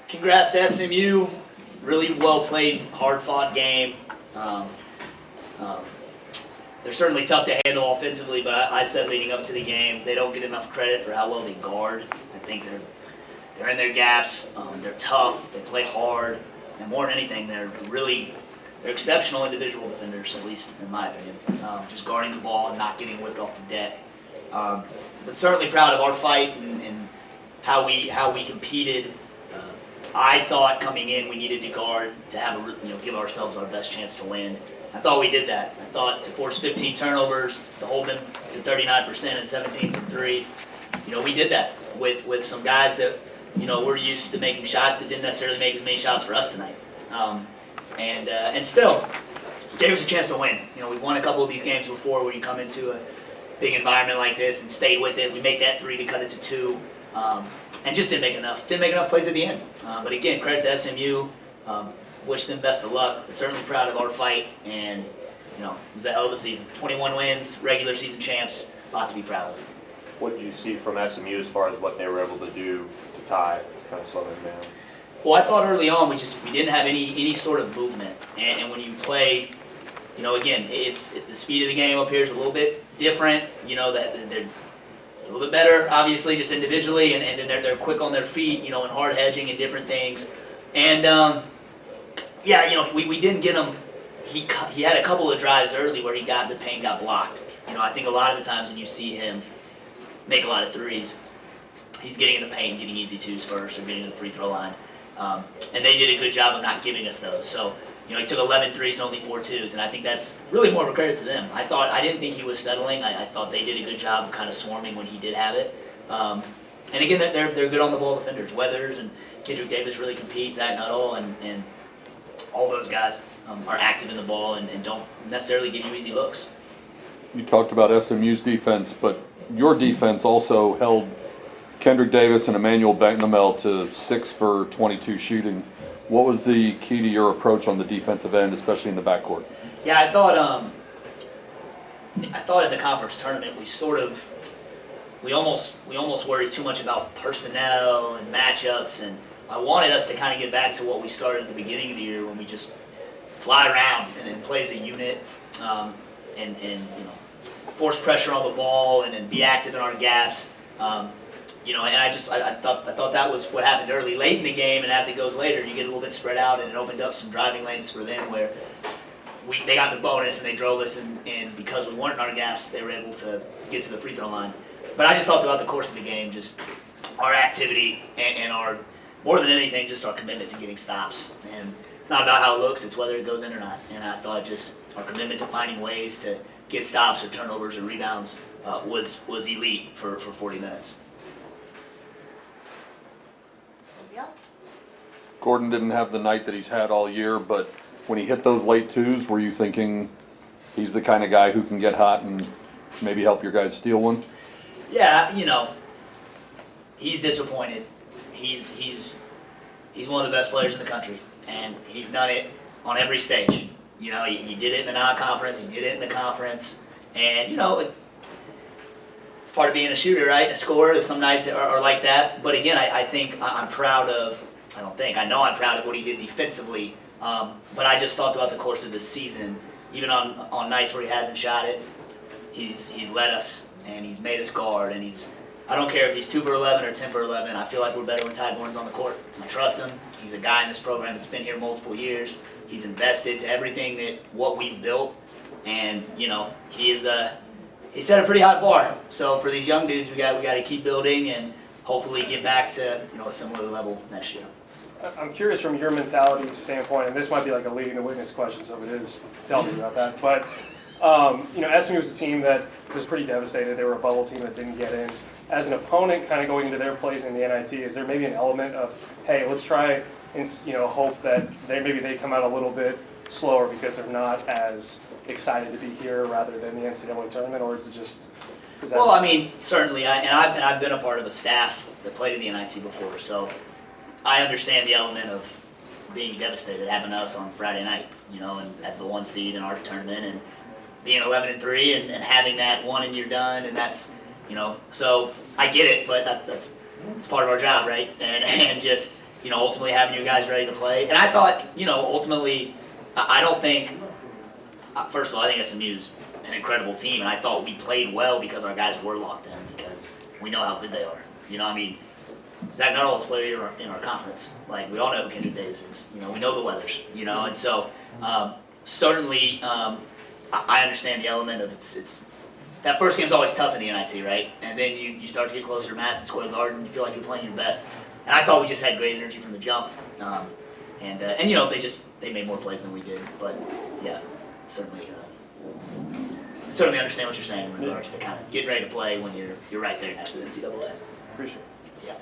Congrats to SMU. Really well played, hard fought game. They're certainly tough to handle offensively, but I said leading up to the game, they don't get enough credit for how well they guard. I think they're in their gaps. They're tough. They play hard, and more than anything, they're exceptional individual defenders, at least in my opinion. Just guarding the ball and not getting whipped off the deck. But certainly proud of our fight and how we competed. I thought coming in we needed to guard to have give ourselves our best chance to win. I thought we did that. I thought to force 15 turnovers, to hold them to 39% and 17 from three. We did that with some guys that we're used to making shots that didn't necessarily make as many shots for us tonight. And still gave us a chance to win. We've won a couple of these games before where you come into a big environment like this and stay with it. We make that three to cut it to two. And just didn't make enough plays at the end. But again, credit to SMU. Wish them best of luck. But certainly proud of our fight, and it was a hell of a season. 21 wins, regular season champs. Lots to be proud of. What did you see from SMU as far as what they were able to do to tie, kind of slow them down? Well, I thought early on we didn't have any sort of movement, and when you play, again, it's the speed of the game up here is a little bit different. That they're a little bit better, obviously, just individually, and then they're quick on their feet, and hard hedging and different things. And we didn't get him. He had a couple of drives early where the paint got blocked. I think a lot of the times when you see him make a lot of threes, he's getting in the paint, getting easy twos first, or getting to the free throw line. And they did a good job of not giving us those. So, he took 11 threes and only 4 twos, and I think that's really more of a credit to them. I didn't think he was settling. I thought they did a good job of kind of swarming when he did have it. And again, they're good on the ball defenders. Weathers and Kendrick Davis really compete, Zach Nuttall, and all those guys are active in the ball and don't necessarily give you easy looks. You talked about SMU's defense, but your defense also held Kendrick Davis and Emmanuel Bentamel to 6 for 22 shooting. What was the key to your approach on the defensive end, especially in the backcourt? Yeah, I thought in the conference tournament we almost worried too much about personnel and matchups, and I wanted us to kind of get back to what we started at the beginning of the year when we just fly around and play as a unit, and force pressure on the ball and then be active in our gaps. And I thought that was what happened early, late in the game, and as it goes later, you get a little bit spread out, and it opened up some driving lanes for them where they got the bonus and they drove us, and because we weren't in our gaps, they were able to get to the free throw line. But I just thought throughout the course of the game, just our activity and our, more than anything, just our commitment to getting stops. And it's not about how it looks, it's whether it goes in or not. And I thought just our commitment to finding ways to get stops or turnovers or rebounds was elite for 40 minutes. Yes. Gordon didn't have the night that he's had all year, but when he hit those late twos, were you thinking he's the kind of guy who can get hot and maybe help your guys steal one? Yeah, he's disappointed. He's one of the best players in the country, and he's done it on every stage. He did it in the non-conference, he did it in the conference, and it's part of being a shooter, right? A scorer. Some nights are like that. But again, I think I'm proud of. I know I'm proud of what he did defensively. But I just thought throughout the course of this season, even on nights where he hasn't shot it, he's led us and he's made us guard. And I don't care if he's 2 for 11 or 10 for 11. I feel like we're better when Ty Gordon's on the court. I trust him. He's a guy in this program that's been here multiple years. He's invested to everything what we've built, and he set a pretty hot bar. So for these young dudes, we got to keep building and hopefully get back to a similar level next year. I'm curious from your mentality standpoint, and this might be like a leading the witness question, so if it is, tell me about that. But SMU was a team that was pretty devastated. They were a bubble team that didn't get in. As an opponent, kind of going into their place in the NIT, is there maybe an element of, hey, let's try and hope that they come out a little bit slower because they're not as excited to be here rather than the NCAA tournament, or is it just? Well, I mean, certainly, I've been a part of a staff that played in the NIT before, so I understand the element of being devastated. It happened to us on Friday night, and as the 1 seed in our tournament, and being 11-3 and having that one and you're done, and that's, so I get it, but that's it's part of our job, right? And just, ultimately having you guys ready to play. And I thought, ultimately, I don't think, first of all, I think SMU's an incredible team, and I thought we played well because our guys were locked in, because we know how good they are. Zach Nuttall's player in our conference. Like, we all know who Kendrick Davis is. We know the Weathers, and so certainly I understand the element of it's that first game's always tough in the NIT, right? And then you start to get closer to Madison Square Garden, and you feel like you're playing your best. And I thought we just had great energy from the jump. And they made more plays than we did. But yeah, certainly understand what you're saying in regards to kind of getting ready to play when you're right there next to the NCAA. Appreciate it. Yeah.